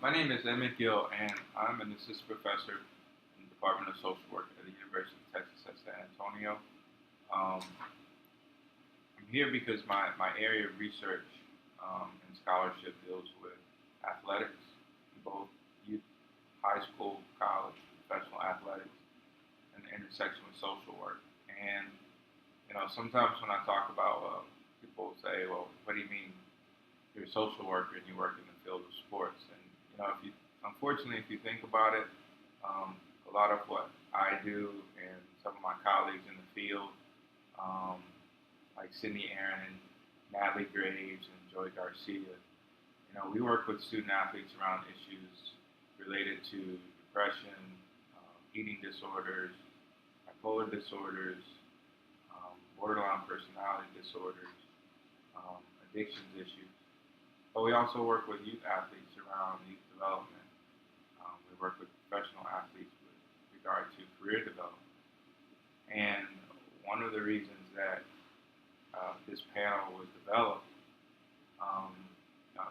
My name is Emmett Gill, and I'm an assistant professor in the Department of Social Work at the University of Texas at San Antonio. Um, I'm here because my area of research and scholarship deals with athletics, both youth, high school, college, professional athletics, and the intersection with social work. And sometimes when I talk about, people say, "Well, what do you mean you're a social worker and you work in the field of sports?" And if you, unfortunately, if you think about it, a lot of what I do and some of my colleagues in the field, um, like Sydney Aaron, Natalie Graves, and Joy Garcia, we work with student athletes around issues related to depression, eating disorders, bipolar disorders, borderline personality disorders, addictions issues. But we also work with youth athletes around youth development. We work with professional athletes with regard to career development. And one of the reasons that this panel was developed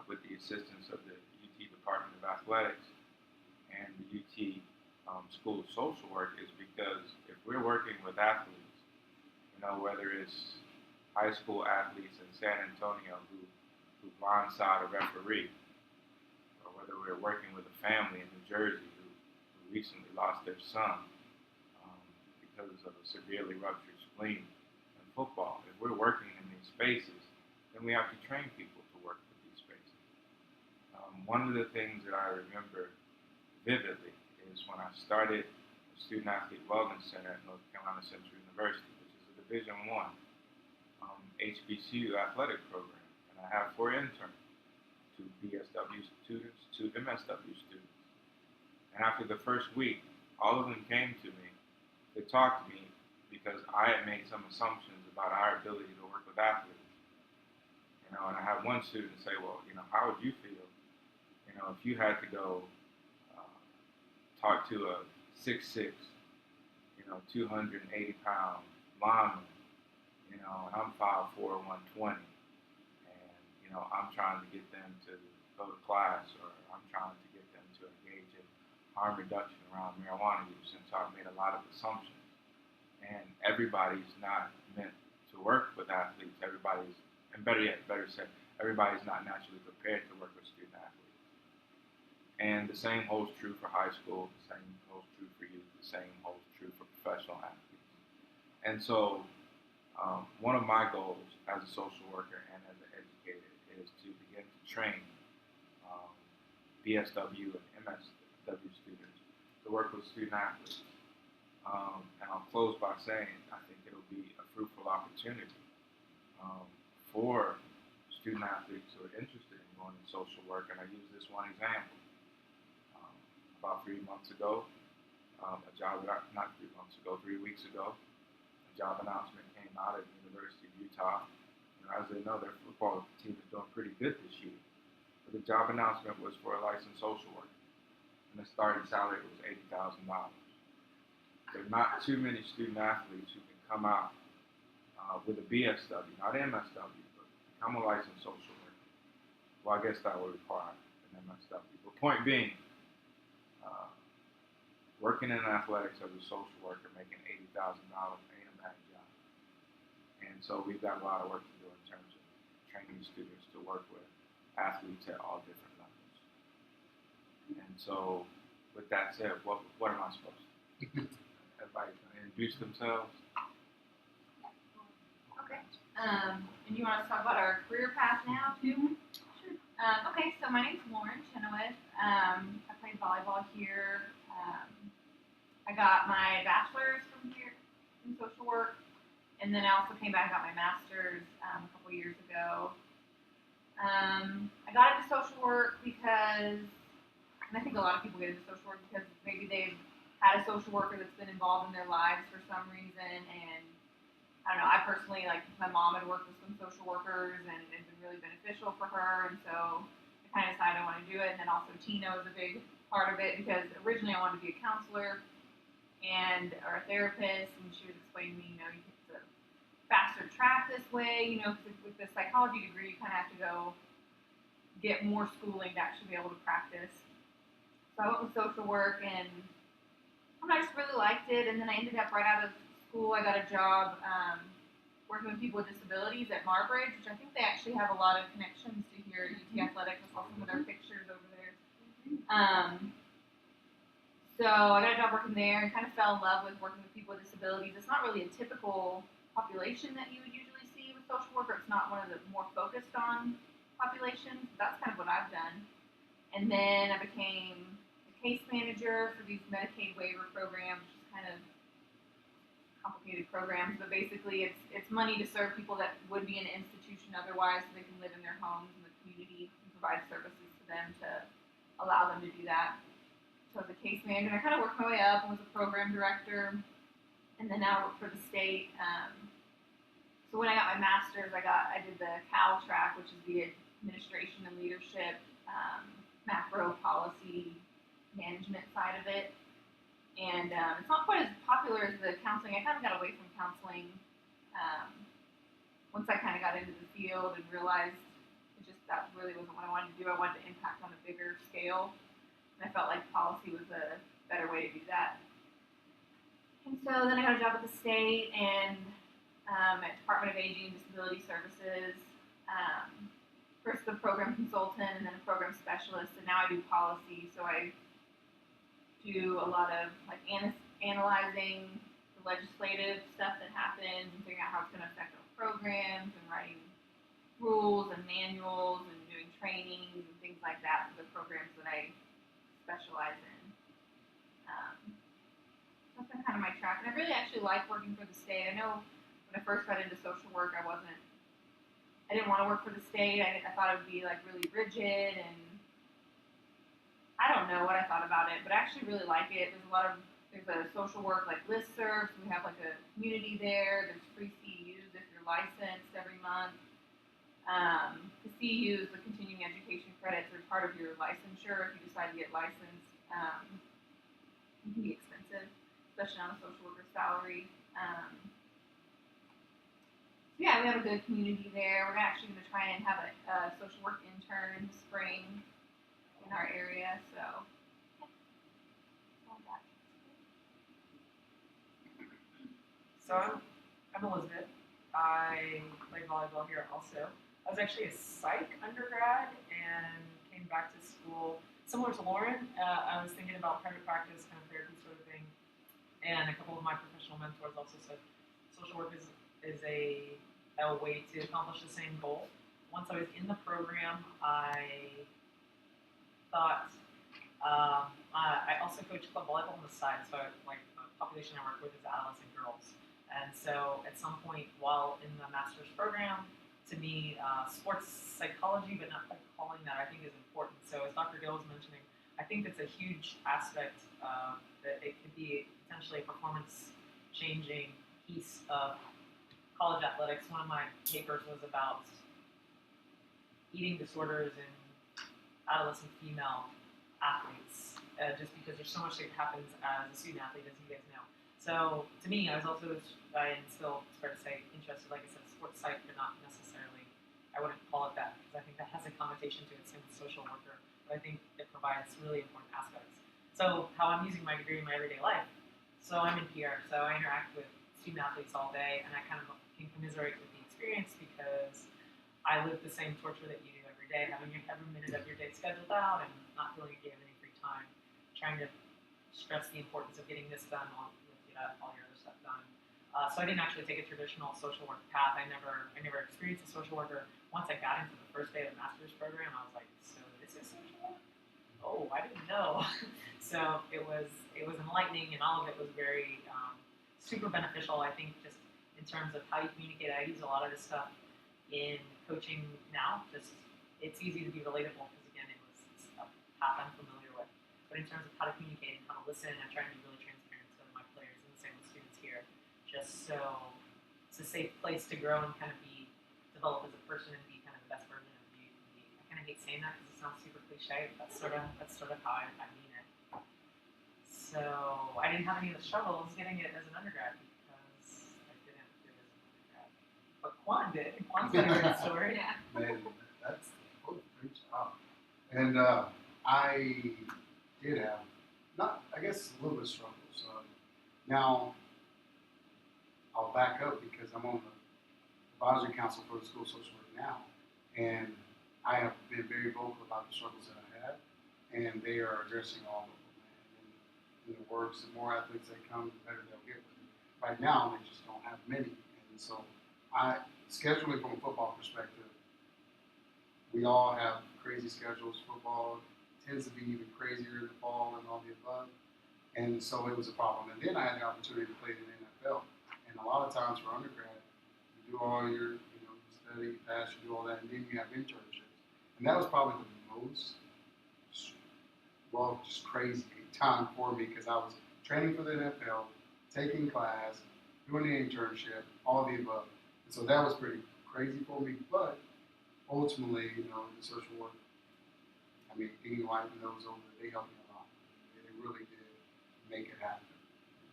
with the assistance of the UT Department of Athletics and the UT School of Social Work is because if we're working with athletes, whether it's high school athletes in San Antonio who blindside a referee, or whether we're working with a family in New Jersey who recently lost their son because of a severely ruptured spleen in football. If we're working in these spaces, then we have to train people to work with these spaces. One of the things that I remember vividly is when I started the Student Athlete Wellness Center at North Carolina Central University, which is a Division I HBCU athletic program. And I have 4 interns, 2 BSW students, 2 MSW students. And after the first week, all of them came to me to talk to me because I had made some assumptions about our ability to work with athletes. And I had one student say, "Well, how would you feel, if you had to go talk to a 6'6", 280-pound lineman, and I'm 5'4", 120, and I'm trying to get them to go to class, or I'm trying to get them to engage in harm reduction around marijuana use." And so I made a lot of assumptions. And everybody's not meant to work with athletes. Everybody's, and better said, everybody's not naturally prepared to work with student athletes. And the same holds true for high school. The same holds true for youth. The same holds true for professional athletes. And so one of my goals as a social worker and as an educator is to begin to train BSW and MSW students to work with student athletes. And I'll close by saying I think it'll be a fruitful opportunity for student athletes who are interested in going in social work. And I use this one example. About 3 months ago, 3 weeks ago, a job announcement came out at the University of Utah. As they know, their football team is doing pretty good this year. But the job announcement was for a licensed social worker, and the starting salary was $80,000. There are not too many student athletes who can come out with a BSW, not MSW, but become a licensed social worker. Well, I guess that would require an MSW. But point being, working in athletics as a social worker, making $80,000 ain't a bad job. And so we've got a lot of work to do in terms of training students to work with athletes at all different levels. And so, with that said, what am I supposed to do? Everybody can introduce themselves. Okay. And you want us to talk about our career path now, too? Sure. Okay, so my name's Lauren Chenoweth. I played volleyball here. I got my bachelor's from here in social work, and then I also came back and got my master's a couple years ago. I got into social work because, and I think a lot of people get into social work because maybe they've had a social worker that's been involved in their lives for some reason, and I don't know, I personally, my mom had worked with some social workers, and it had been really beneficial for her, and so I kind of decided I want to do it. And then also Tina was a big part of it because originally I wanted to be a counselor or a therapist, and she was explaining to me, it's a faster track this way, with the psychology degree, you kind of have to go get more schooling to actually be able to practice. So I went with social work, and I just really liked it. And then I ended up right out of school, I got a job working with people with disabilities at Marbridge, which I think they actually have a lot of connections to here at UT Athletics. I saw some of their pictures over there. So I got a job working there and kind of fell in love with working with people with disabilities. It's not really a typical population that you would usually see with social work, or it's not one of the more focused on populations. That's kind of what I've done. And then I became a case manager for these Medicaid waiver programs, which is kind of complicated programs, but basically it's money to serve people that would be in an institution otherwise, so they can live in their homes in the community and provide services to them to allow them to do that. So I was a case manager, and I kind of worked my way up and was a program director, and then now I work for the state. So when I got my master's, I did the CAL track, which is the administration and leadership, macro policy management side of it. And it's not quite as popular as the counseling. I kind of got away from counseling once I kind of got into the field and realized that really wasn't what I wanted to do. I wanted to impact on a bigger scale. And I felt like policy was a better way to do that. And so then I got a job at the state and at Department of Aging and Disability Services. First the program consultant and then a program specialist, and now I do policy. So I do a lot of like analyzing the legislative stuff that happens and figuring out how it's going to affect our programs and writing rules and manuals and doing trainings and things like that for the programs that I specialize in. So that's been kind of my track, and I really actually like working for the state. I know when I first got into social work, I didn't want to work for the state. I thought it would be like really rigid, and I don't know what I thought about it, but I actually really like it. There's a social work like listserv, so we have like a community there. There's free CEUs if you're licensed every month. The CEUs, the continuing education credits, are part of your licensure if you decide to get licensed. It can be expensive, especially on a social worker salary. Yeah, we have a good community there. We're actually going to try and have a social work intern this spring in our area, so So I'm Elizabeth. I played volleyball here also. I was actually a psych undergrad and came back to school similar to Lauren. I was thinking about private practice, kind of therapy sort of thing, and a couple of my professional mentors also said social work is a way to accomplish the same goal. Once I was in the program, I thought I also coach club volleyball on the side, so like the population I work with is adolescent girls. And so at some point while in the master's program, to me, sports psychology, but not quite calling that, I think is important. So as Dr. Gill was mentioning, I think it's a huge aspect that it could be potentially a performance-changing piece of college athletics. One of my papers was about eating disorders in adolescent female athletes, just because there's so much that happens as a student athlete, as you guys know. So to me, I was also, and still, it's fair to say, interested, like I said, sports psych, but not necessarily, I wouldn't call it that, because I think that has a connotation to it, same with social worker, but I think it provides really important aspects. So how I'm using my degree in my everyday life. So I'm in PR, so I interact with student athletes all day, and I kind of can commiserate with the experience because I live the same torture that you do every day, having every minute of your day scheduled out and not feeling like you have any free time, trying to stress the importance of getting this done while you get all your other stuff done. So I didn't actually take a traditional social work path. I never experienced a social worker. Once I got into the first day of the master's program, I was like, so this is social work? Oh, I didn't know. So it was enlightening, and all of it was very super beneficial. I think just in terms of how you communicate, I use a lot of this stuff in coaching now. Just it's easy to be relatable because again, it was a path I'm familiar with. But in terms of how to communicate and how to listen, I try and be really transparent to my players and the same with students here. Just so it's a safe place to grow and kind of develop as a person and be kind of the best version of you can be. I kind of hate saying that because it sounds super cliche, but that's sort of how I mean it. So I didn't have any of the struggles getting it as an undergrad because I didn't do it as an undergrad. But Quan did. Quan's got a great story. Yeah. Man, that's great job. And I did have, not, I guess, a little bit of struggles. Now, I'll back up because I'm on the advisory council for the school social work now, and I have been very vocal about the struggles that I have, and they are addressing all of them. And in the works, the more athletes they come, the better they'll get with it. Right now, they just don't have many, and so scheduling from a football perspective, we all have crazy schedules. Football tends to be even crazier in the fall and all the above. And so it was a problem. And then I had the opportunity to play in the NFL. And a lot of times for undergrad, you do all your, you study, you pass, you do all that, and then you have internships. And that was probably the most, just crazy time for me because I was training for the NFL, taking class, doing the internship, all the above. And so that was pretty crazy for me. But ultimately, the social work, Dean White and those over there, they helped me a lot. They really did make it happen,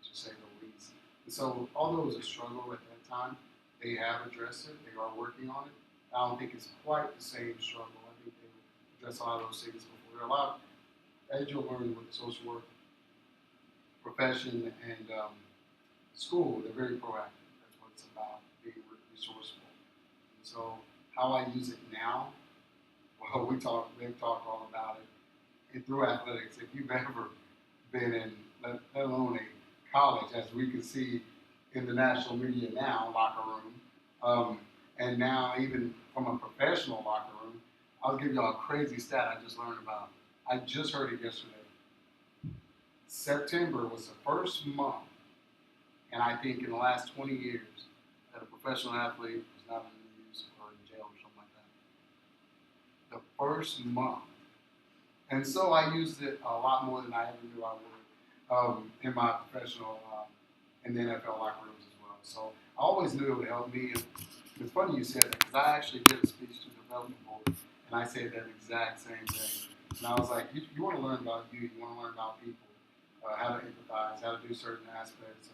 to say the least. And so, although it was a struggle at that time, they have addressed it. They are working on it. I don't think it's quite the same struggle. I think they address a lot of those things before. There are a lot, as you'll learn with the social work profession and school, they're very proactive. That's what it's about, being resourceful. And so, how I use it now, well, they've talked all about it. And through athletics, if you've ever been in, let alone a college, as we can see in the national media now, locker room, and now even from a professional locker room, I'll give y'all a crazy stat I just learned about. I just heard it yesterday. September was the first month, and I think in the last 20 years, that a professional athlete was not in the news or in jail or something like that. The first month. And so I used it a lot more than I ever knew I would in my professional, in the NFL locker rooms as well. So I always knew it would help me. And it's funny you said that because I actually did a speech to the development board, and I said that exact same thing. And I was like, you want to learn about you want to learn about people, how to empathize, how to do certain aspects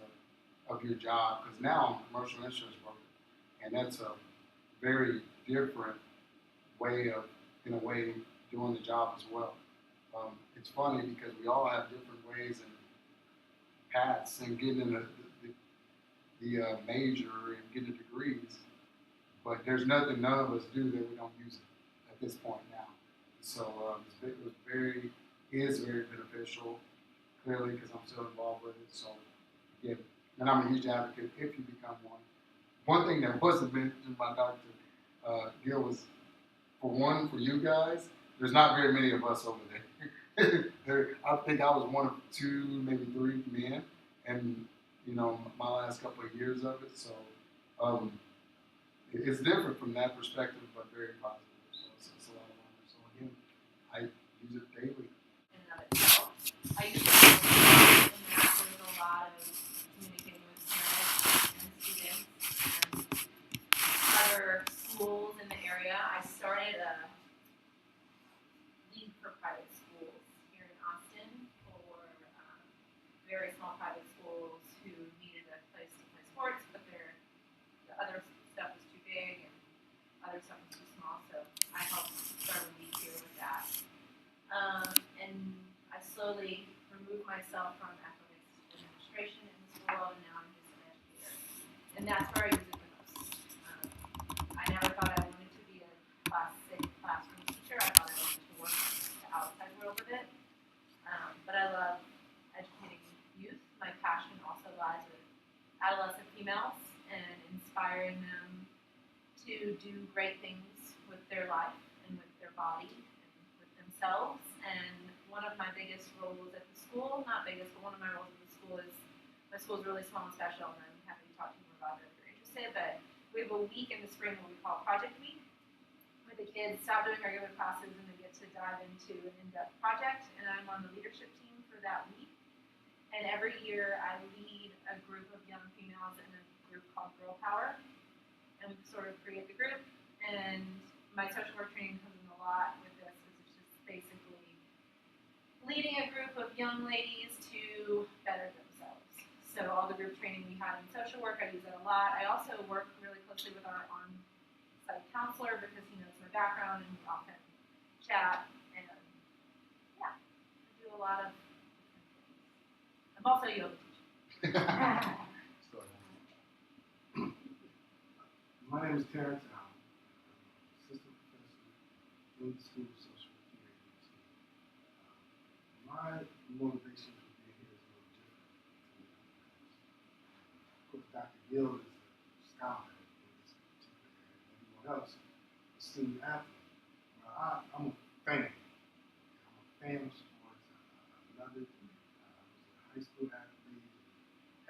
of your job. Because now I'm a commercial insurance broker, and that's a very different way of, in a way, doing the job as well. It's funny because we all have different ways and paths and getting in the major and getting degrees, but there's nothing none of us do that we don't use it at this point now. So it is very beneficial, clearly, because I'm still involved with it. So again, and I'm a huge advocate if you become one. One thing that wasn't mentioned by Dr. Gill was, for you guys, there's not very many of us over there. I think I was one of two, maybe three men, and my last couple of years of it. So it's different from that perspective, but very positive. So it's a lot of honor. So again, I use it daily. In and of itself, I used to work in that with a lot of communicating with parents and students and other schools in the area. I started a league for private schools here in Austin for very small private schools who needed a place to play sports, but the other stuff was too big and other stuff was too small, so I helped start a league here with that. And I slowly removed myself from athletics administration in the school world, and now I'm just an educator. And that's where I use it the most. I never thought I wanted to be a classroom teacher. I thought I wanted to work the outside world of it. But I love educating youth. My passion also lies with adolescent females and inspiring them to do great things with their life and with their body and with themselves. And one of my biggest roles at the school, not biggest, but one of my roles at the school is, my school is really small and special, and I'm happy to talk to you more about it if you're interested, but we have a week in the spring what we call Project Week, where the kids stop doing regular classes and they get to dive into an in-depth project, and I'm on the leadership team for that week. And every year I lead a group of young females in a group called Girl Power, and we sort of create the group, and my social work training comes in a lot with this, because it's just basically leading a group of young ladies to better themselves. So all the group training we had in social work, I use it a lot. I also work really closely with our on-site counselor because he knows my background and we often chat. And yeah, I do a lot lot of I'm also a yoga teacher. My name is Terrence. I'm assistant professor in the School of Social Work here at UTSA. My motivation for being here is a little different. Of course, Dr. Gill is a scholar in this particular area, and everyone else is a student athlete. Well, I'm a fan. I'm a fan of sports. I love it. I was a high school athlete.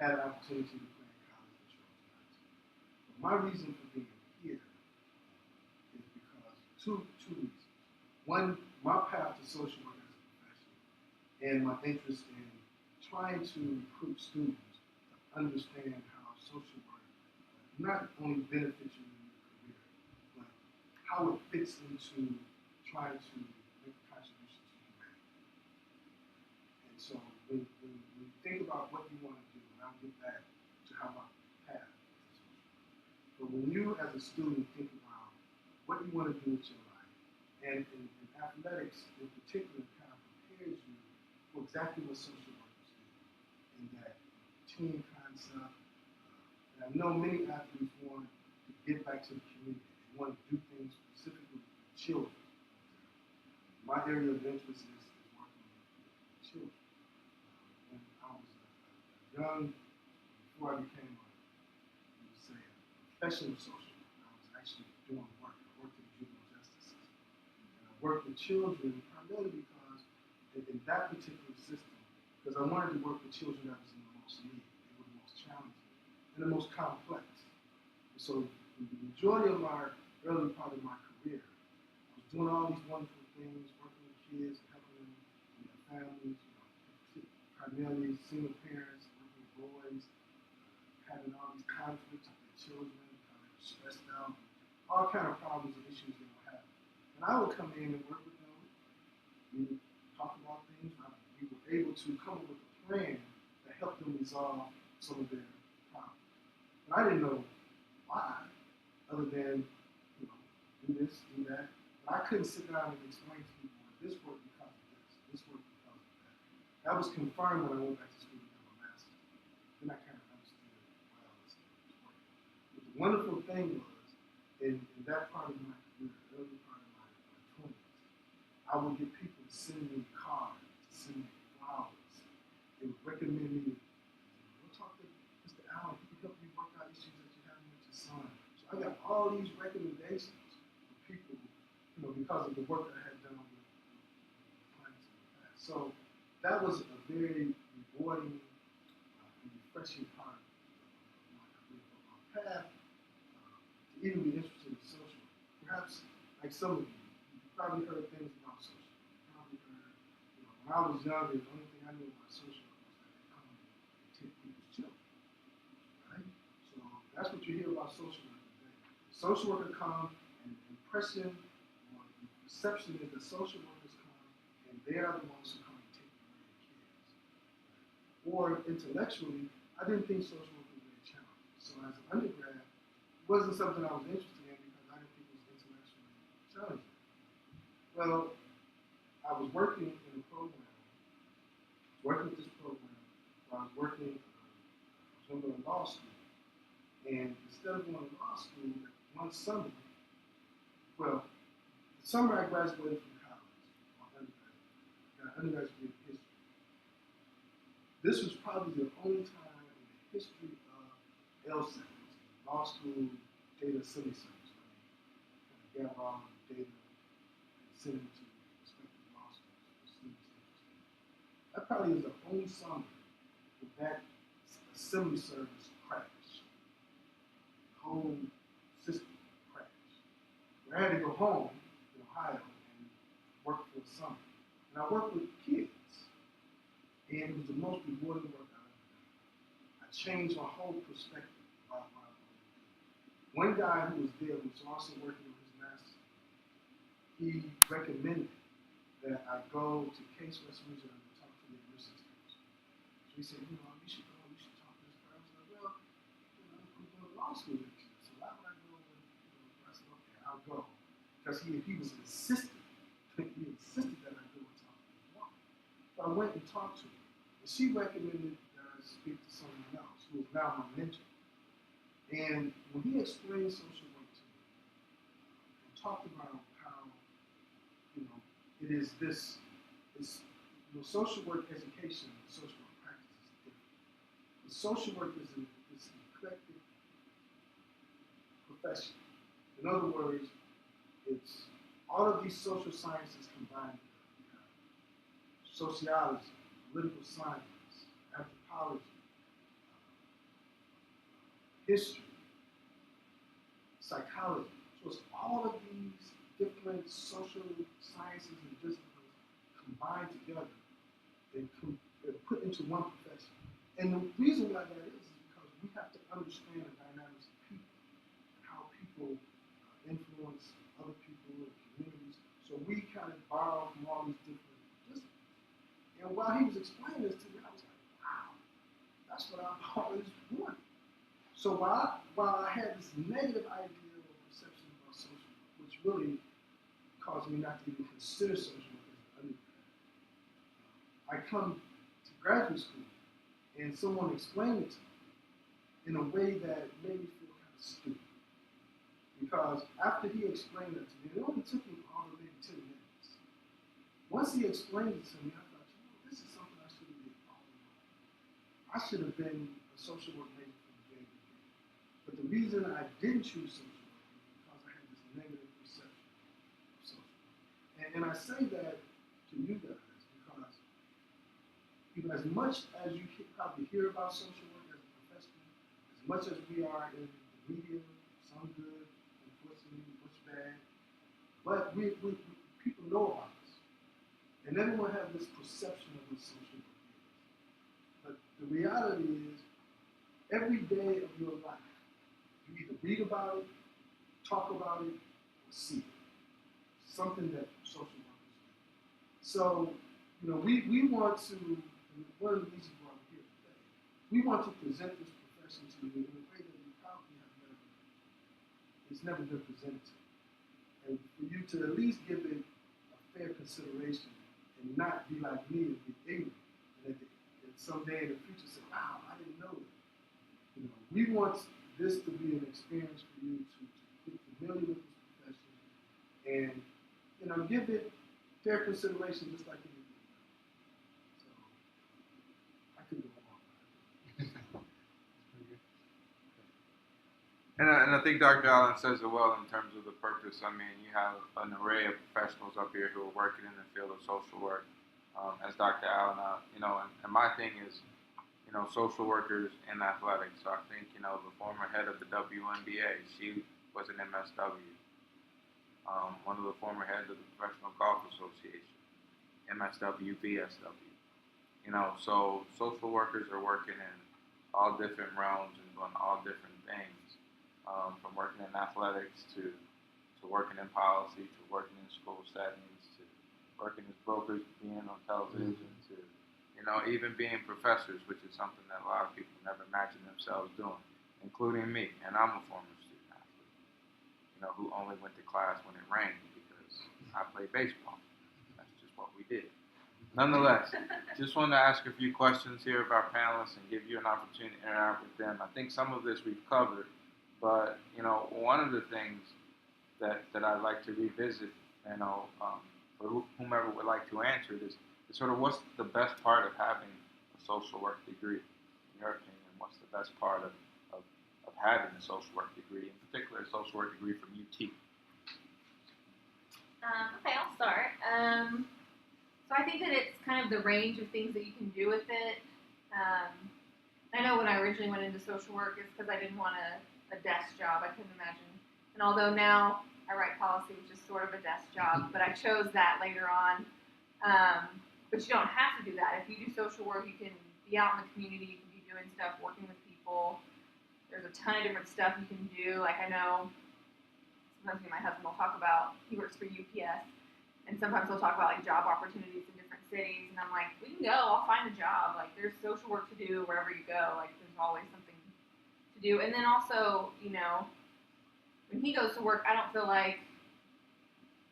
Had an opportunity to play in college and Trojan High School. But my reason for being here is because two reasons. One, my path to social work as a profession and my interest in trying to recruit students to understand how social work not only benefits you in your career, but how it fits into trying to make a contribution to humanity. And so when you think about what you want to do, and I'll get back to how my path is to social work. But when you as a student think about what you want to do with your life, and in athletics in particular kind of prepares you for exactly what social workers do, in that team concept. And I know many athletes want to give back to the community. They want to do things specifically with children. My area of interest is working with children. When I was young, before I became you would say, a professional social worker, I was actually doing work. I worked in the juvenile justice system. And I worked with children primarily because in that particular system, because I wanted to work with children that was in the most need. They were the most challenging and the most complex. And so the majority of my early part of my career, I was doing all these wonderful things, working with kids, helping them and their families, primarily single parents, working with boys, having all these conflicts with their children, how they were stressed out, all kind of problems and issues they were having. And I would come in and work with them. We would talk about things. We were able to come up with a plan that helped them resolve some of their problems. And I didn't know why, other than, do this, do that. But I couldn't sit down and explain to people, this worked because of this worked because of that. That was confirmed when I went back to school to get my master's. Then I kind of understood, well, this was working. But the wonderful thing was, in that part of my career, early part of my 20s, I would get people to send me cards, to send me flowers. They would recommend me, go talk to Mr. Allen, he can help you work out issues that you're having with your son. So I got all these recommendations from people, because of the work that I had done with clients in the past. So that was a very rewarding and refreshing part of my career. But my path to even be interested in social work, perhaps like some of you probably heard things about social work. You probably heard, when I was younger, the only thing I knew about social work was that they come and take people's children, right? So that's what you hear about social work today. Social worker come, and the impression or the perception is that social workers come and they are the ones who come and take away the kids. Or intellectually, I didn't think social work was very challenging. So as an undergrad, it wasn't something I was interested in because I didn't think it was intellectually challenging. Well, I was working in a program, while I was working, I was going to go to law school. And instead of going to law school, one summer, the summer I graduated from college, my undergraduate, got an undergraduate degree in history. This was probably the only time in the history of LSAT, law school data assembly service, where they gather all the data and send it to respective law schools for students interested. That probably was the only summer that that assembly service crashed. The whole system crashed. I had to go home to Ohio and work for the summer. And I worked with kids. And it was the most rewarding work I've ever done. I changed my whole perspective about what I wanted to do. One guy who was there, who was also working on his master's, he recommended that I go to Case West Virginia and talk to the admissions counselor. So he said, you should go, you should talk to this guy. I was like, well, I'm going to law school next year, so why would I go? I said, okay, I'll go. Because he was insistent. He insisted that I go and talk to this woman. So So I went and talked to her. And she recommended that I speak to someone else who is now my mentor. And when he explained social work to me and talked about how, it is this, social work education and social work practice is different. The social work is an eclectic profession. In other words, it's all of these social sciences combined together. Sociology, political science, anthropology, history, psychology. So it's all of these different social sciences and disciplines combined together and put into one profession. And the reason why that is because we have to understand the dynamics of people and how people influence other people and communities. So we kind of borrow from all these different disciplines. And while he was explaining this to me, I was like, wow, that's what I've always wanted. So while I had this negative idea or perception about social work, which really caused me not to even consider social work as an undergrad, I come to graduate school and someone explained it to me in a way that made me feel kind of stupid. Because after he explained it to me, it only took me all the maybe 10 minutes. Once he explained it to me, I thought, this is something I should have did all along. I should have been a social work major from the very beginning. But the reason I didn't choose social work is because I had this negative perception of social work. And I say that to you guys because as much as you probably hear about social work as a profession, as much as we are in the media, some good, unfortunately, much bad, but we people know about us. And everyone has this perception of what social work is. But the reality is, every day of your life, you either read about it, talk about it, or see it. Something that social workers do. So, we want to, and one of the reasons why we're here today, we want to present this profession to you in a way that you probably it's never been presented to you. And for you to at least give it a fair consideration and not be like me and be ignorant. And someday in the future say, wow, I didn't know that. We want this to be an experience for you to get familiar with this profession and, give it fair consideration just like anything else. So, I could go on. And I think Dr. Allen says it well in terms of the purpose. I mean, you have an array of professionals up here who are working in the field of social work. As Dr. Allen, and my thing is, social workers in athletics. So I think, the former head of the WNBA, she was an MSW. One of the former heads of the Professional Golf Association, MSW, BSW. So social workers are working in all different realms and doing all different things, from working in athletics to working in policy, to working in school settings, to working as brokers, being on television, to even being professors, which is something that a lot of people never imagine themselves doing, including me. And I'm a former student athlete, who only went to class when it rained because I played baseball. That's just what we did. Nonetheless, just wanted to ask a few questions here of our panelists and give you an opportunity to interact with them. I think some of this we've covered, but one of the things that I'd like to revisit, for whomever would like to answer it, is sort of what's the best part of having a social work degree, in your opinion? What's the best part of having a social work degree, in particular a social work degree from UT? Okay, I'll start. So I think that it's kind of the range of things that you can do with it. I know when I originally went into social work, it's because I didn't want a desk job. I couldn't imagine. And although now I write policy, which is sort of a desk job, but I chose that later on. But you don't have to do that. If you do social work, you can be out in the community, you can be doing stuff, working with people. There's a ton of different stuff you can do. Like I know sometimes me and my husband will talk about, he works for UPS, and sometimes we'll talk about like job opportunities in different cities, and I'm like, we can go, I'll find a job. Like there's social work to do wherever you go. Like there's always something to do. And then also, when he goes to work, I don't feel like,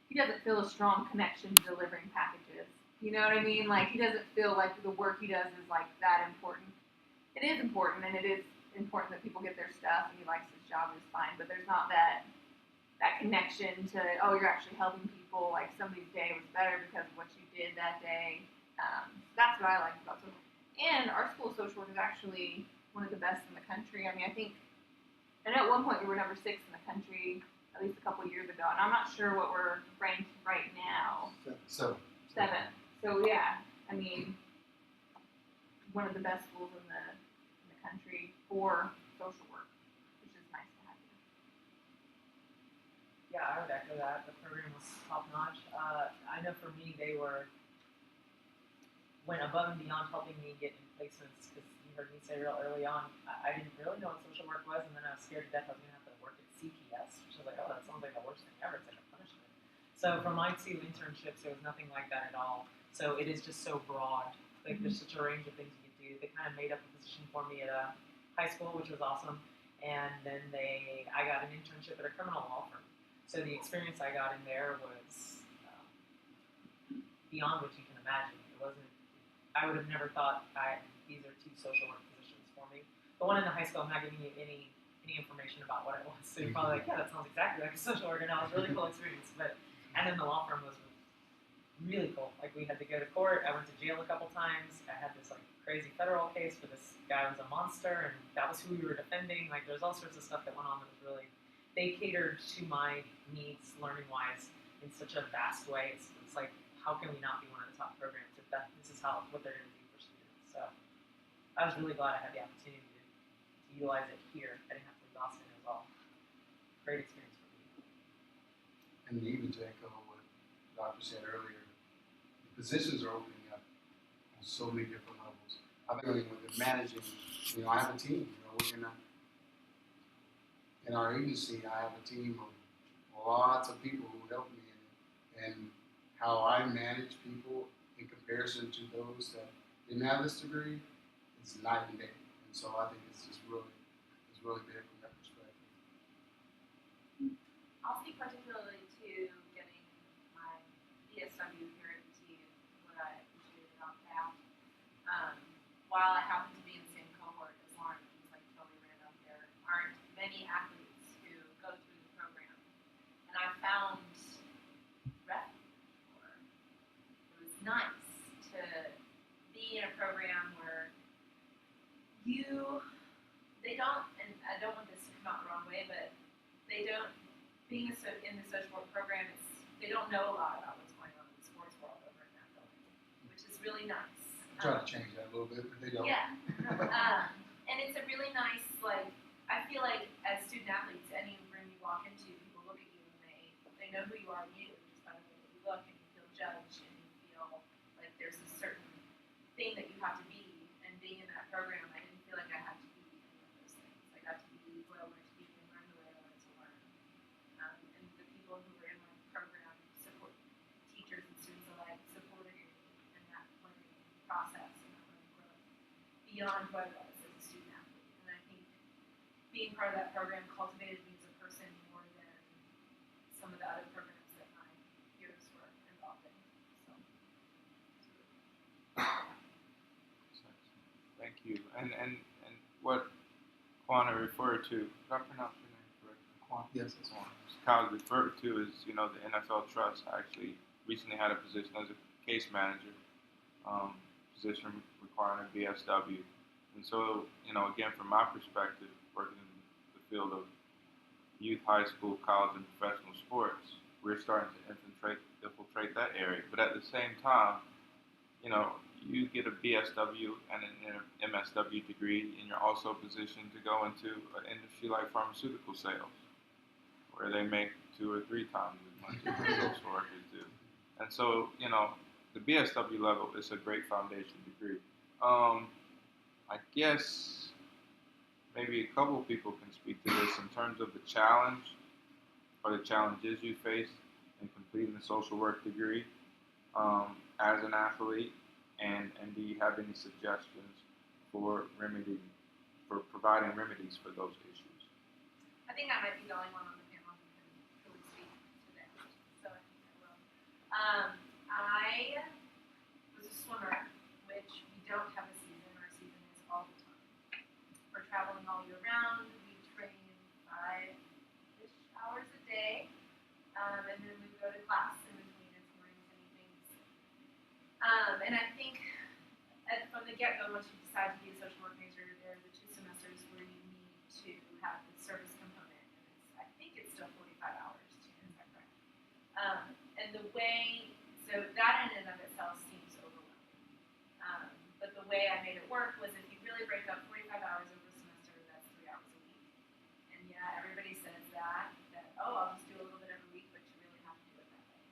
he doesn't feel a strong connection to delivering packages. You know what I mean? Like, he doesn't feel like the work he does is like that important. It is important, and it is important that people get their stuff, and he likes his job, and it's fine. But there's not that connection to, oh, you're actually helping people. Like, somebody's day was better because of what you did that day. That's what I like about social. And our school of social work is actually one of the best in the country. I mean, I know at one point we were number 6 in the country, at least a couple of years ago, and I'm not sure what we're ranked right now. So 7. So yeah, I mean, one of the best schools in the country for social work, which is nice to have. Yeah, I would echo that. The program was top notch. I know for me, they went above and beyond helping me get in placements, because you heard me say real early on, I didn't really know what social work was, and then I was scared to death I was going to have to work at CPS, which was like, oh, that sounds like the worst thing ever. It's like a punishment. So for my 2 internships, it was nothing like that at all. So it is just so broad. Like, there's such a range of things you can do. They kind of made up a position for me at a high school, which was awesome. And then I got an internship at a criminal law firm. So the experience I got in there was beyond what you can imagine. It wasn't. I would have never thought these are 2 social work positions for me. The one in the high school, I'm not giving you any information about what it was. So you're probably like, yeah, that sounds exactly like a social worker. Now, it was a really cool experience. And then the law firm was really cool. Like, we had to go to court. I went to jail a couple times. I had this like crazy federal case where this guy was a monster, and that was who we were defending. Like, there's all sorts of stuff that went on that was really. They catered to my needs, learning wise, in such a vast way. It's like, how can we not be one of the top programs if this is what they're going to do for students? So I was really glad I had the opportunity to utilize it here. I didn't have to leave Austin. It was all great experience for me. And even to echo what the doctor said earlier, the positions are opening up on so many different levels. I think when they're managing, I have a team. In our agency, I have a team of lots of people who help me in it, and how I manage people in comparison to those that didn't have this degree, it's night and day. And so I think it's really big from that perspective. I'll speak particularly to getting my BSW here at UT and what I appreciated about that. While I happen to be in the same cohort as Lauren, who's like totally random, there aren't many athletes who go through the program. And I found refuge, or it was nice to be in a program where they don't, and I don't want this to come out the wrong way, but they don't, being in the social work program, they don't know a lot about what's going on in the sports world over in that building, which is really nice. Try to change that a little bit, but they don't. Yeah. And it's a really nice, like, I feel like as student athletes, any room you walk into, people look at you and they know who you are immediately just by the way that you look, and you feel judged, and you feel like there's a certain thing that you have to be. And being in that program, I didn't feel like I had to be any of those things. I got to be who I wanted to be and learn the way I wanted to learn. And the people who were in my program, support teachers and students alike, supported me in that learning process and that learning growth beyond who I was as a student athlete. And I think being part of that program cultivated me as a person more than some of the other programs that my peers were involved in. So. Thank you. And what Quan referred to, did I pronounce your name correctly? Quan? Yes, that's Quan. Kyle referred to is, the NFL Trust actually recently had a position as a case manager, position requiring a BSW. And so, again, from my perspective, working in the field of youth, high school, college, and professional sports, we're starting to infiltrate that area. But at the same time, you get a BSW and an MSW degree, and you're also positioned to go into an industry like pharmaceutical sales, where they make 2 or 3 times as much as the social workers do. And so, the BSW level is a great foundation degree. I guess maybe a couple people can speak to this in terms of the challenge or the challenges you faced in completing the social work degree as an athlete, and do you have any suggestions for providing remedies for those issues? I think I might be the only one on the panel who can really speak to that, so I think I will. and I think from the get-go, once you decide to be a social work major, there are the 2 semesters where you need to have the service component, and I think it's still 45 hours. Is that correct? And the way, so that in and of itself seems overwhelming. But the way I made it work was if you really break up 45 hours over a semester, that's 3 hours a week. And yeah, everybody says that oh, I'll just do a little bit every week, but you really have to do it that way.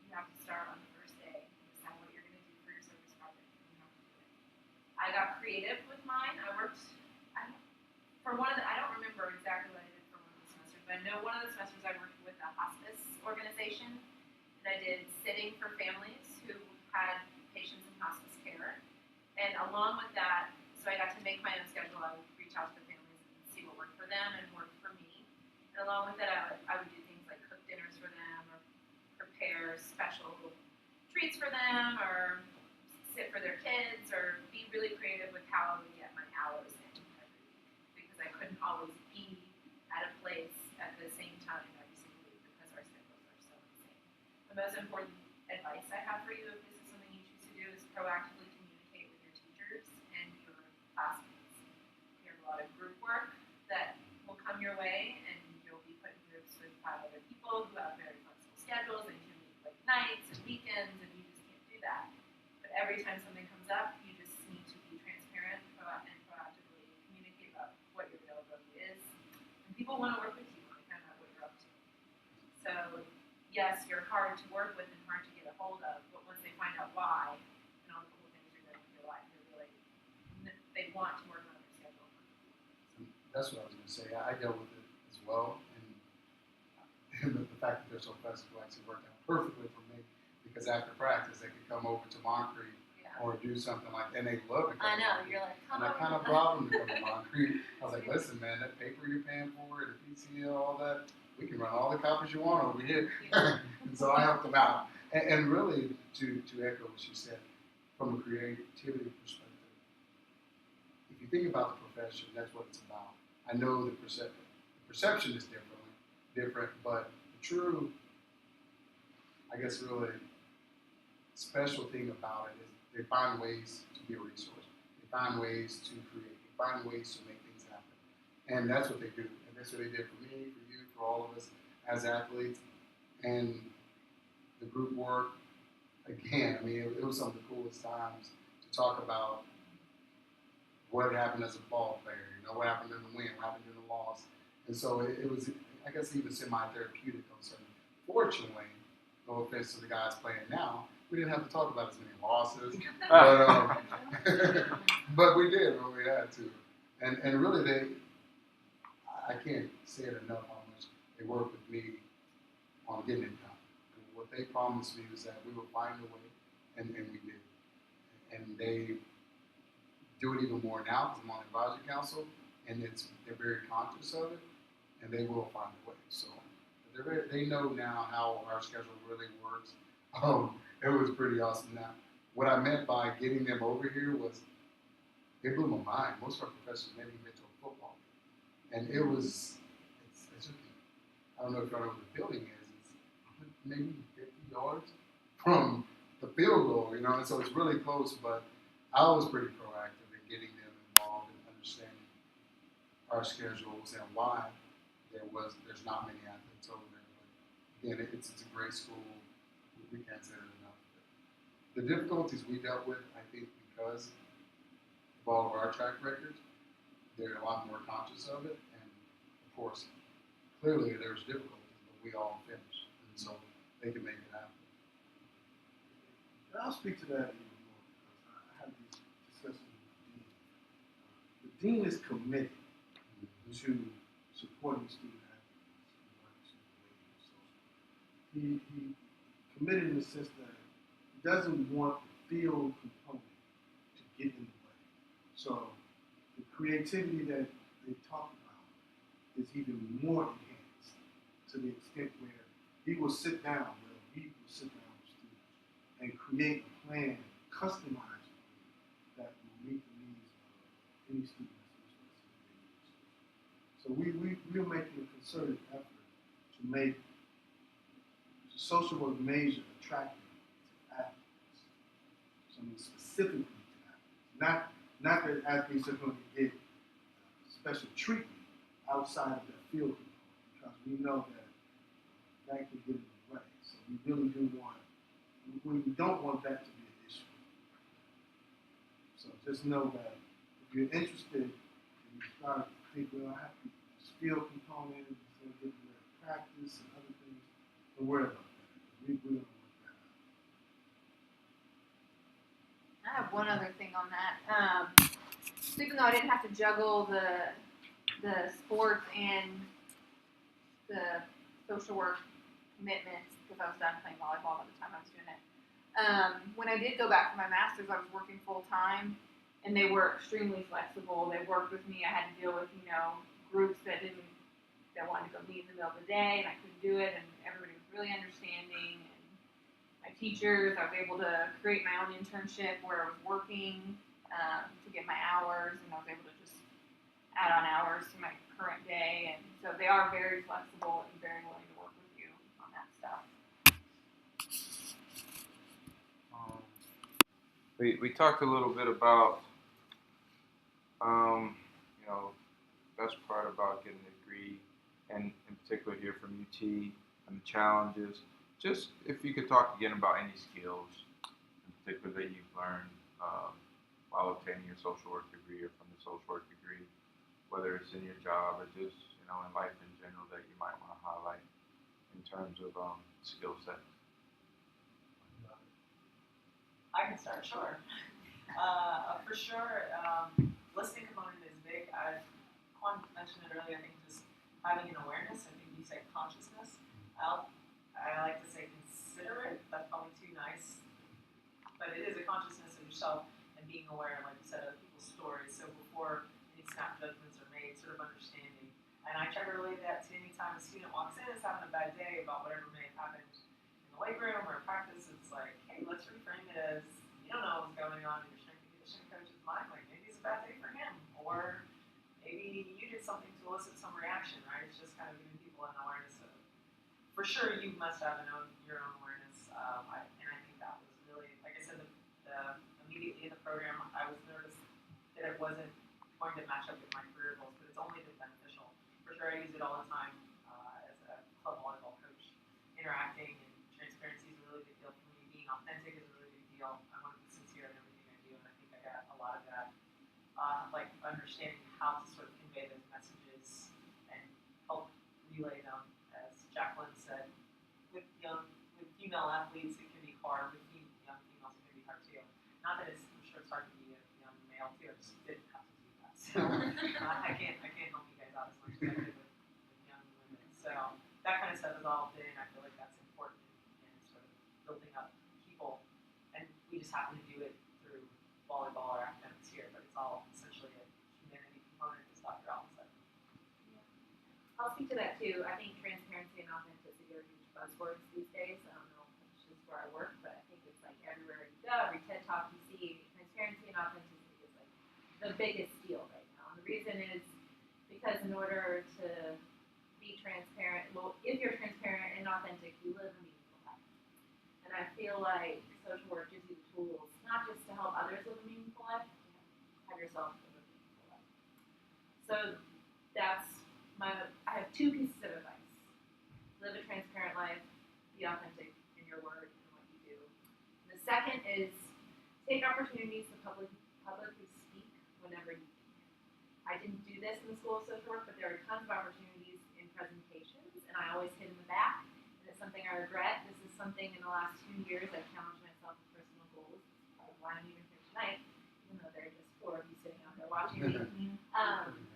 You have to start on the first day, decide what you're going to do for your service project, and you have to do it. I got creative with mine. I worked, for one of the, I don't remember exactly what I did for one of the semesters, but I know one of the semesters I worked with a hospice organization, and I did sitting for families who had patients in hospice care. And along with that, so I got to make my own schedule. I would reach out to the families and see what worked for them and worked for me. And along with that, I would do things like cook dinners for them or prepare special treats for them or sit for their kids or be really creative with how I would get my hours in every week because I couldn't always be at a place at the same time every single week because our schedules are so insane. The most important advice I have for you if this is something you choose to do is proactively communicate with your teachers and your classmates. There's a lot of group work that will come your way and you'll be put in groups with 5 other people who have very flexible schedules and can meet late nights and weekends and you just can't do that. But every time something comes up, you just need to be transparent and proactively communicate about what your availability is. And people want to work with you when they find out what you're up to. So yes, you're hard to work with and hard to get a hold of, but once they find out why and all the cool things you're doing in your life, they want to work on their schedule. That's what I was going to say. I dealt with it as well, and the fact that they're so flexible actually worked out perfectly for me because after practice they could come over to Moncrief or do something like that, and they love to come. I know, to you're like, and I kind of brought them to come to Moncrief. I was like, listen, man, that paper you're paying for, the PCL, all that, we can run all the copies you want over here. And so I helped them out. And really, to echo what she said, from a creativity perspective, if you think about the profession, that's what it's about. I know the perception is different, but the true, I guess, really special thing about it is they find ways to be a resource. They find ways to create. They find ways to make things happen. And that's what they do. And that's what they did for me, for you, for all of us as athletes. And the group work, again, I mean, it was some of the coolest times to talk about what happened as a ball player, what happened in the win, what happened in the loss. And so it was, I guess, even semi-therapeutic on certain. Fortunately, no offense to the guys playing now, we didn't have to talk about as many losses, but we did when we had to. And really, I can't say it enough how much they worked with me on getting it done. And what they promised me was that we would find a way, and we did. And they do it even more now because I'm on the advisory council, and they're very conscious of it, and they will find a way. So they know now how our schedule really works. It was pretty awesome. Now, what I meant by getting them over here was they blew my mind. Most of our professors never even been to a football game, and it was I don't know if y'all know what the building is. It's maybe 50 yards from the field goal, and so it's really close. But I was pretty proactive in getting them involved and understanding our schedules and why there's not many athletes over there. But again, it's a great school. We can't say it enough. But the difficulties we dealt with, I think, because of all of our track records, they're a lot more conscious of it. And of course, clearly there's difficulties, but we all finished, and so they can make it happen. And I'll speak to that even more because I had these discussions with the dean. The dean is committed to supporting student athletes in he committed in the sense that he doesn't want the field component to get in the way. So the creativity that they talk about is even more enhanced to the extent where we will sit down with students and create a plan, customized plan that will meet the needs of any student that's interested in being. So we're making a concerted effort to make the social work major attractive to athletes something specifically to athletes. Not that athletes are going to get special treatment outside of their field component, because we know that can get in the way. So we really we don't want that to be an issue. So just know that if you're interested and you start thinking, well, I have this field component, it's going to get in the way of practice and other things, don't worry about that. We don't want that. I have one other thing on that. So even though I didn't have to juggle the sports and the social work commitments because I was done playing volleyball by the time I was doing it. When I did go back for my master's, I was working full time, and they were extremely flexible. They worked with me. I had to deal with groups that wanted to go meet in the middle of the day, and I couldn't do it. And everybody was really understanding. And my teachers, I was able to create my own internship where I was working to get my hours, and I was able to just add on hours to my current day. And so they are very flexible and very willing to work with you on that stuff. We talked a little bit about, best part about getting a degree, and in particular here from UT, and the challenges. Just if you could talk again about any skills, in particular that you've learned while obtaining your social work degree or from the social work degree, whether it's in your job or just in life in general that you might want to highlight in terms of skill sets. I can start, sure. For sure, listening component is big. Quan mentioned it earlier, I think just having an awareness, I think you said consciousness. I like to say considerate, that's probably too nice. But it is a consciousness of yourself and being aware, like you said, of people's stories. So before any snap judgments are made, sort of understanding. And I try to relate that to any time a student walks in and is having a bad day about whatever may have happened in the weight room or practice. It's like, hey, let's reframe it as you don't know what's going on in your strength and conditioning coach's mind. Like maybe it's a bad day for him, or maybe you did something to elicit some reaction, right? It's just kind of giving people an awareness of. For sure, you must have your own awareness, and I think that was really, like I said, immediately in the program, I was nervous that it wasn't going to match up with my career goals, but it's only been beneficial. For sure, I use it all the time as a club volleyball coach. Interacting and transparency is a really big deal for me. Being authentic is a really big deal. I want to be sincere in everything I do, and I think I got a lot of that. Like understanding how to sort of convey those messages and help relay them. As Jacklyn said, with female athletes, it can be hard. With young females, it can be hard too. Not that I'm sure it's hard to be a young male too. I just didn't have to do that. So I can't help you guys out as much as I did with young women. So that kind of stuff is all been. I feel like that's important in sort of building up people, and we just happen to do it through volleyball or academics here, but it's all essentially a humanity component, as Dr. Allen said. I'll speak to that too. I think transparency and authenticity are huge buzzwords these days. I don't know if it's just where I work, but I think it's like everywhere you go, every TED Talk you see, transparency and authenticity is like the biggest deal right now. And the reason is because in order to be transparent, well, if you're transparent and authentic, you live a meaningful life. And I feel like social work gives you the tools, not just to help others live a meaningful life, but have yourself live a meaningful life. So I have two pieces of advice. Live a transparent life, be authentic in your word and what you do. And the second is take opportunities to publicly speak whenever you can. I didn't do this in the School of Social Work, but there are tons of opportunities in presentations, and I always hit in the back, and it's something I regret. This is something in the last 2 years I've challenged myself with personal goals. That's why I'm even here tonight, even though there are just 4 of you sitting out there watching me.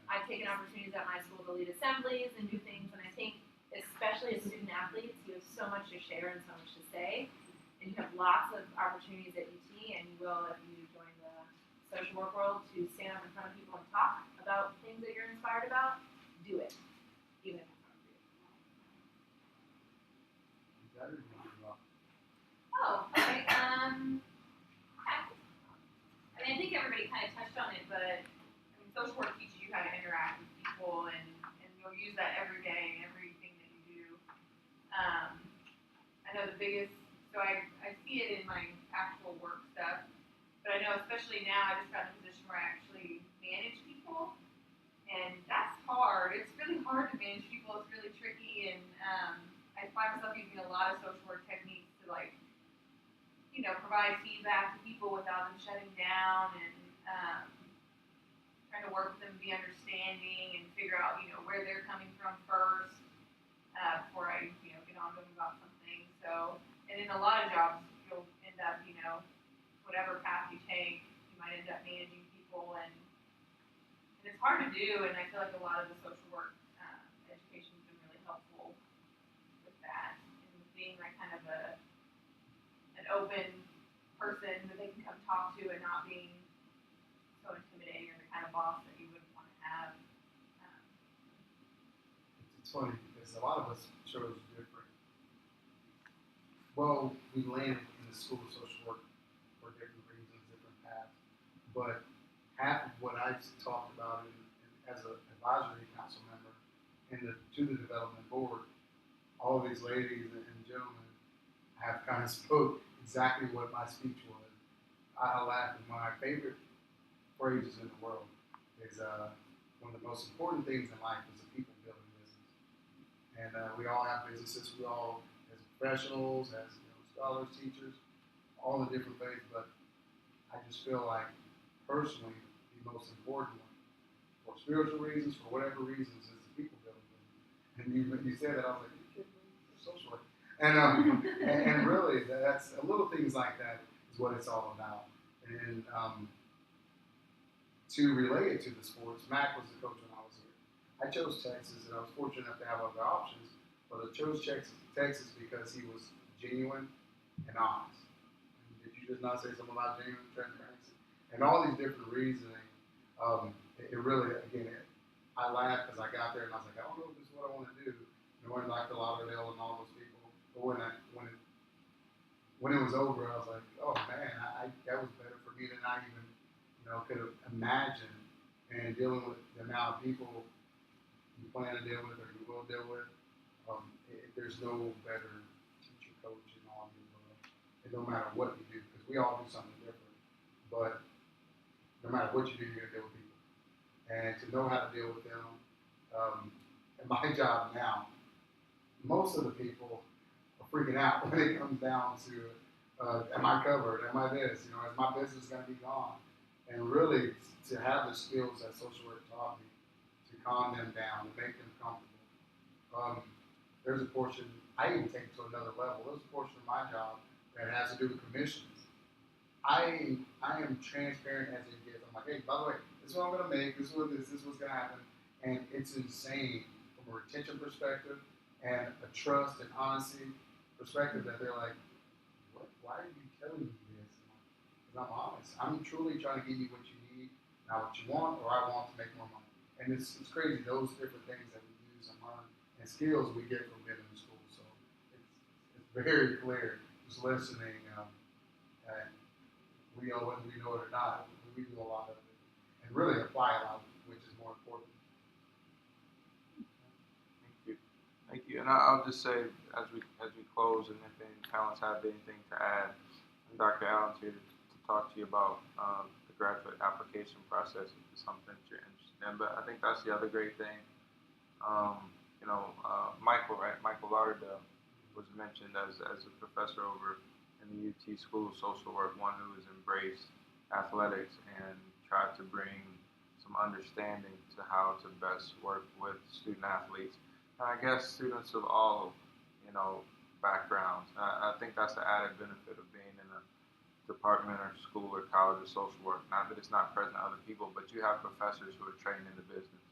I've taken opportunities at my school to lead assemblies and do things, and I think, especially as student athletes, you have so much to share and so much to say, and you have lots of opportunities at UT, and you will if you join the social work world to stand up in front of people and talk about things that you're inspired about. Do it, even if it's not for you. Oh, okay. I mean, I think everybody kind of touched on it, but social work teaches you how to interact with people, and you'll use that every day in everything that you do. I know the biggest, so I see it in my actual work stuff. know, especially now, I just got in a position where I actually manage people, and that's hard. It's really hard to manage people. It's really tricky, and I find myself using a lot of social work techniques to like, you know, provide feedback to people without them shutting down, and trying to work with them, be understanding, and figure out, you know, where they're coming from first before I, you know, get on to them about something. So, and in a lot of jobs, you'll end up, you know, whatever path you take, you might end up managing people, and it's hard to do. And I feel like a lot of the social work education has been really helpful with that, and being like kind of an open person that they can come talk to, and not being so intimidating or the kind of boss that you wouldn't want to have. It's funny because a lot of us chose different. Well, we landed in the school of social work for different reasons, different paths. But half of what I talked about as an advisory council member to the development board, all of these ladies and gentlemen have kind of spoke exactly what my speech was. I laughed. One of my favorite phrases in the world is one of the most important things in life is a people building business. And we all have businesses. We all, as professionals, as scholars, teachers, all the different things. But I just feel like personally, the most important one, for spiritual reasons, for whatever reasons, is the people building business. And you said that, I was like, you kidding me? It's social work. And really, that's little things like that is what it's all about. And to relate it to the sports, Mac was the coach when I was here. I chose Texas, and I was fortunate enough to have other options, but I chose Texas because he was genuine and honest. Did you just not say something about genuine transparency? And all these different reasoning, it really, again, I laughed as I got there, and I was like, I don't know if this is what I want to do. And when like the Lauderdale and all those people, but when it was over, I was like, oh man, that was better for me than I even could have imagined. And dealing with the amount of people you plan to deal with or you will deal with, there's no better teacher, coach, and all of the above. And no matter what you do, because we all do something different, but no matter what you do, you're gonna deal with people. And to know how to deal with them, in my job now, most of the people are freaking out when it comes down to, am I covered? Am I this? Is my business gonna be gone? And really, to have the skills that social work taught me to calm them down, to make them comfortable. There's a portion, I even take it to another level. There's a portion of my job that has to do with commissions. I am transparent as it gets. I'm like, hey, by the way, this is what I'm going to make, this is what's going to happen. And it's insane from a retention perspective and a trust and honesty perspective that they're like, what? Why are you telling me this? I'm honest. I'm truly trying to give you what you need, not what you want, or I want to make more money. And it's crazy, those different things that we use and learn and skills we get from being in school. So it's very clear, just listening, and we know whether we know it or not, we do a lot of it. And really apply a lot, which is more important. Thank you. And I'll just say, as we close, and if any panelists have anything to add, Dr. Allen's here to talk to you about the graduate application process if it's something that you're interested in. But I think that's the other great thing. Michael, right? Michael Lauderdale was mentioned as a professor over in the UT School of Social Work, one who has embraced athletics and tried to bring some understanding to how to best work with student athletes. And I guess students of all, backgrounds. I think that's the added benefit of being in a department or school or college of social work. Not that it's not present to other people, but you have professors who are trained in the business.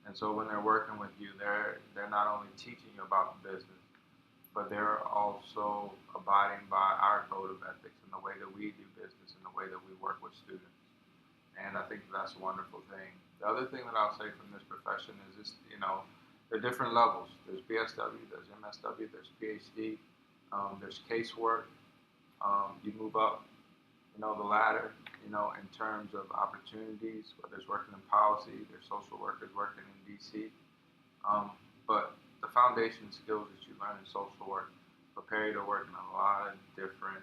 And so when they're working with you, they're not only teaching you about the business, but they're also abiding by our code of ethics and the way that we do business and the way that we work with students. And I think that's a wonderful thing. The other thing that I'll say from this profession is just, there are different levels. There's BSW, there's MSW, there's Ph.D, there's casework. You move up, the ladder, in terms of opportunities, whether it's working in policy, there's social workers working in DC. But the foundation skills that you learn in social work prepare you to work in a lot of different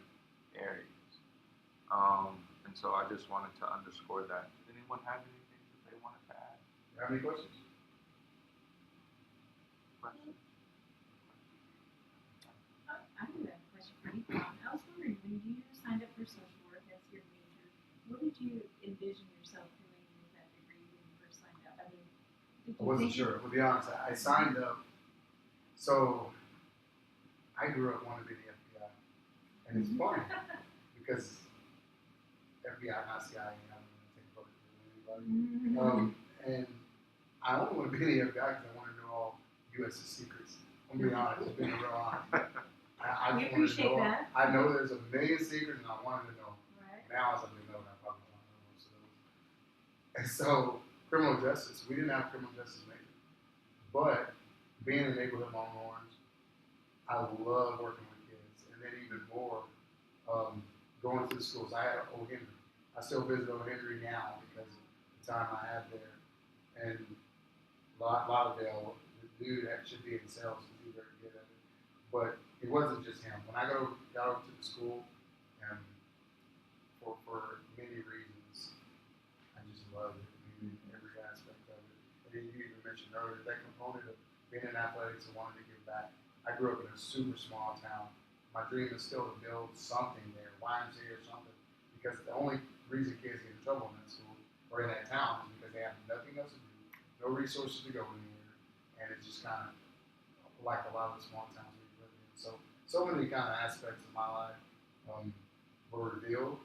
areas. And so I just wanted to underscore that. Does anyone have anything that they wanted to add? You have any questions? Questions? I have a question for you, Quan. I was wondering, when you signed up for social work as your major, what did you envision yourself doing with that degree when you first signed up? I mean, did you I wasn't think sure. To be honest, I signed up. So I grew up wanting to be the FBI, and it's funny because FBI, not CIA, I don't really take photos of anybody. And I only want to be the FBI because I want to know all U.S. secrets. I'm gonna be honest, just being real honest. I We just wanted to appreciate know. that. I know there's a million secrets, and I wanted to know. Right. Now, as I know, I probably don't know most of those. And so, criminal justice, we didn't have criminal justice major, but being in neighborhood longhorns, I love working with kids, and then even more, going to the schools. I had O. Henry. I still visit O. Henry now because of the time I had there, and Lauderdale, the dude that should be in sales because he's very good at it. But it wasn't just him. When I got over to the school, and for many reasons, I just loved it. I mean, every aspect of it. And then you even mentioned earlier that component of being in athletics and wanting to give back. I grew up in a super small town. My dream is still to build something there, YMCA or something, because the only reason kids get in trouble in that school or in that town is because they have nothing else to do, no resources to go anywhere, and it's just kind of like a lot of the small towns we live in. So many kind of aspects of my life were revealed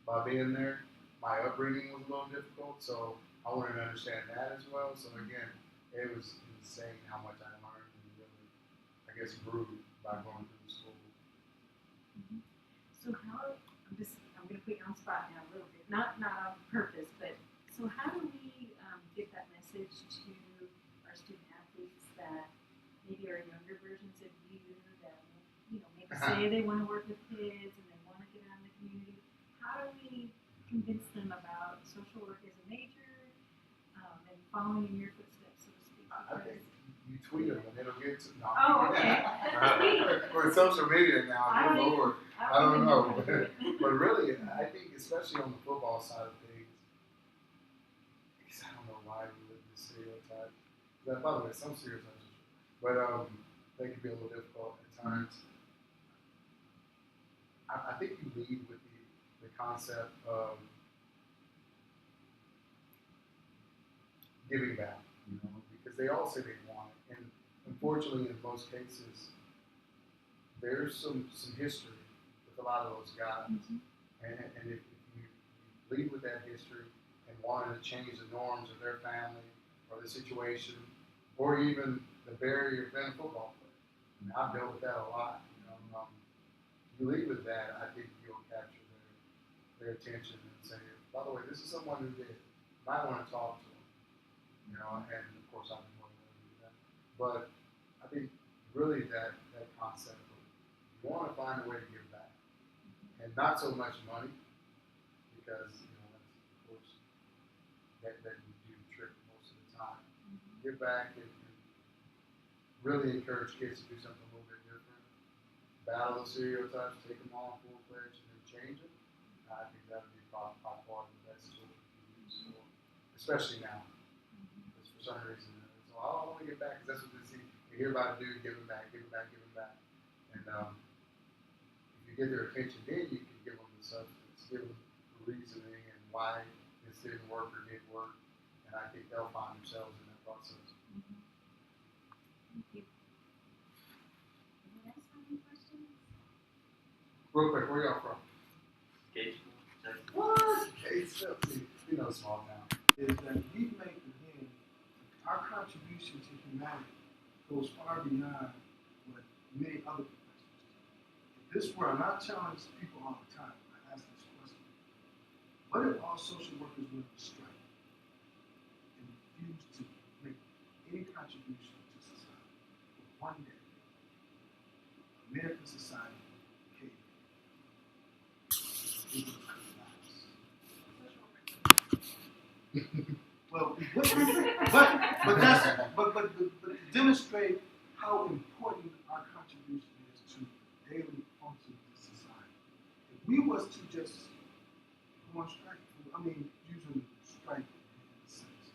by being there. My upbringing was a little difficult, so I wanted to understand that as well. So again, it was insane how much I learned and really, I guess, grew by going through the school. So how, I'm going to put you on the spot now a little bit, not on purpose, but so how do we get that message to our student athletes that maybe are younger versions of you that, maybe say they want to work with kids and they want to get out in the community? How do we convince them about social work as a major and following in your footsteps, so to speak? I think you tweet them and it'll get to no. Oh, okay. We're social media now, good Lord. I don't know. how to do it. But really, I think especially on the football side of things, because I don't know why we live in this stereotype. By the way, some stereotypes are true, but they can be a little difficult at times. I think you lead with the concept of giving back, because they all say they want it, and unfortunately, in most cases, there's some history with a lot of those guys, and if you lead with that history and wanted to change the norms of their family or the situation, or even the barrier of being a football player, and I've dealt with that a lot. If you lead with that, I think you'll capture their attention and say, by the way, this is someone who did. You might want to talk to them, and of course I've been more than willing to do that. But I think really that concept of you want to find a way to give back, and not so much money, because that's of course that you do the trick most of the time. Give back and really encourage kids to do something a little bit different. Battle those stereotypes, take them all full-fledged, and then change them. I think that would be by far the best tool we can use, especially now. Because for some reason, so I want to get back, because that's what they see. You hear about a dude giving back, giving back, giving back. And if you get their attention, then you can give them the substance, give them the reasoning and why this didn't work or did work. And I think they'll find themselves in that process. Thank you. Anyone else have any questions? Real quick, where y'all from? Gatesville. What? Gatesville. Small town. Is that we make, again, our contribution to humanity goes far beyond what many other professions do. This where I challenge people all the time. I ask this question: what if all social workers went on strike and refused to make any contribution to society for one day? American society caved in. It would collapse. Well, but to demonstrate how important our contribution is to daily functions of society. If we was to just on strike. Using strike in a sense.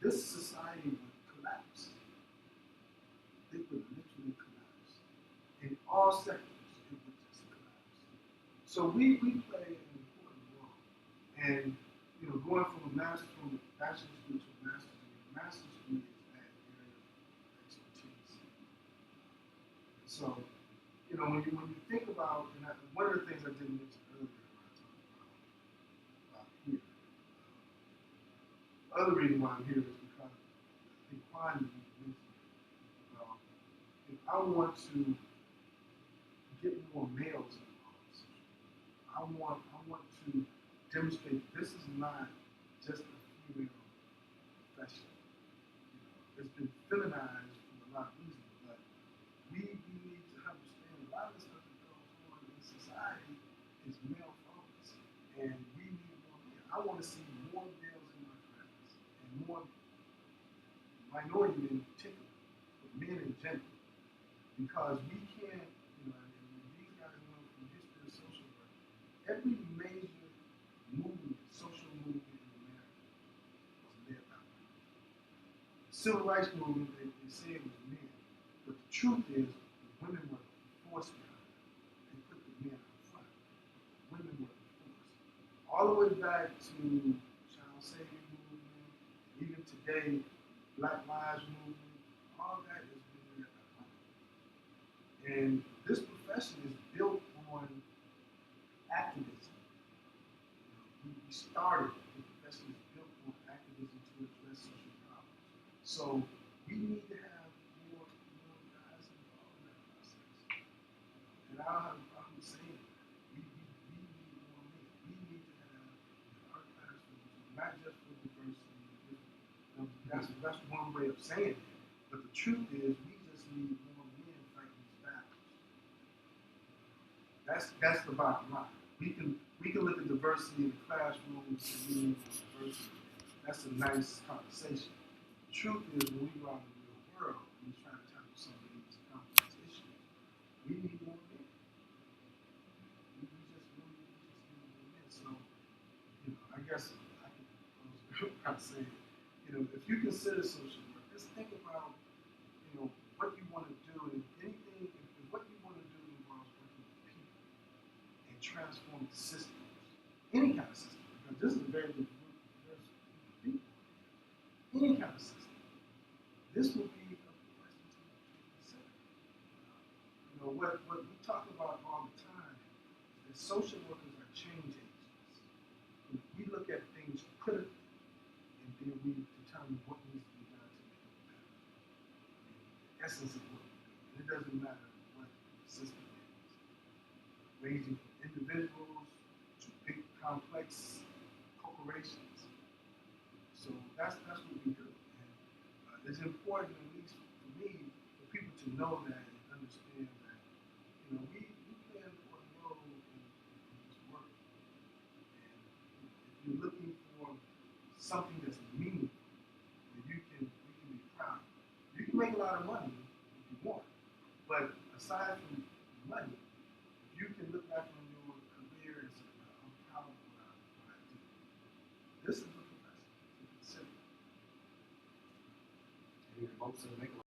This society would collapse. It would literally collapse. In all sectors, it would just collapse. So we play an important role. And going from a bachelor's degree to a master's degree is that area of expertise. So, when you think about, one of the things I didn't mention earlier when I talked about here, the other reason why I'm here is because I think Quan mentioned if I want to get more males involved, I want to demonstrate this is not just a female profession. It's been feminized for a lot of reasons, but we need to understand a lot of the stuff that goes on in society is male focused, and we need more men. I want to see more males in my class, and more minority men in particular, but men in general, because we can't, and these guys know from history of social work, every major movement, social movement in America was led by women. The civil rights movement, they say it was men, but the truth is, the women were the force behind it. They put the men out front. Women were the force. All the way back to child saving movement, even today, Black Lives Movement, all that has been led by women. And this profession is built on activism. We started, the profession is built on activism to address social problems. So we need to have more guys involved in that process. And I don't have a problem saying that. We need more men. We need to have in our classrooms, not just for diversity. That's one way of saying it. But the truth is, we just need more men fighting these battles. That's the bottom line. We can look at diversity in the classrooms and mean diversity. That's a nice conversation. The truth is, when we go out in the real world and we try to tackle some of these complex issues, we need more men. We just need more men. So, I guess I can close by saying, if you consider social work, just think about, what you want to do, and anything, if what you want to do involves working with people and transform the systems, any kind of system, because this is a very big group of diverse people, any kind of system, this would be a question to consider. What we talk about all the time is that social workers are change agents. We look at things critically, and then we determine what needs to be done to make it better. The essence of what we do. And it doesn't matter what the system is, ranging from individuals to big complex corporations. So that's what we do. And it's important, at least for me, for people to know that and understand that, we play an important role in this work. And if you're looking for something that's meaningful, that we can be proud of. You can make a lot of money if you want, but aside from money, if you can look back on your career and say, well, I'm proud of what I do. This is a profession to consider. And folks that make a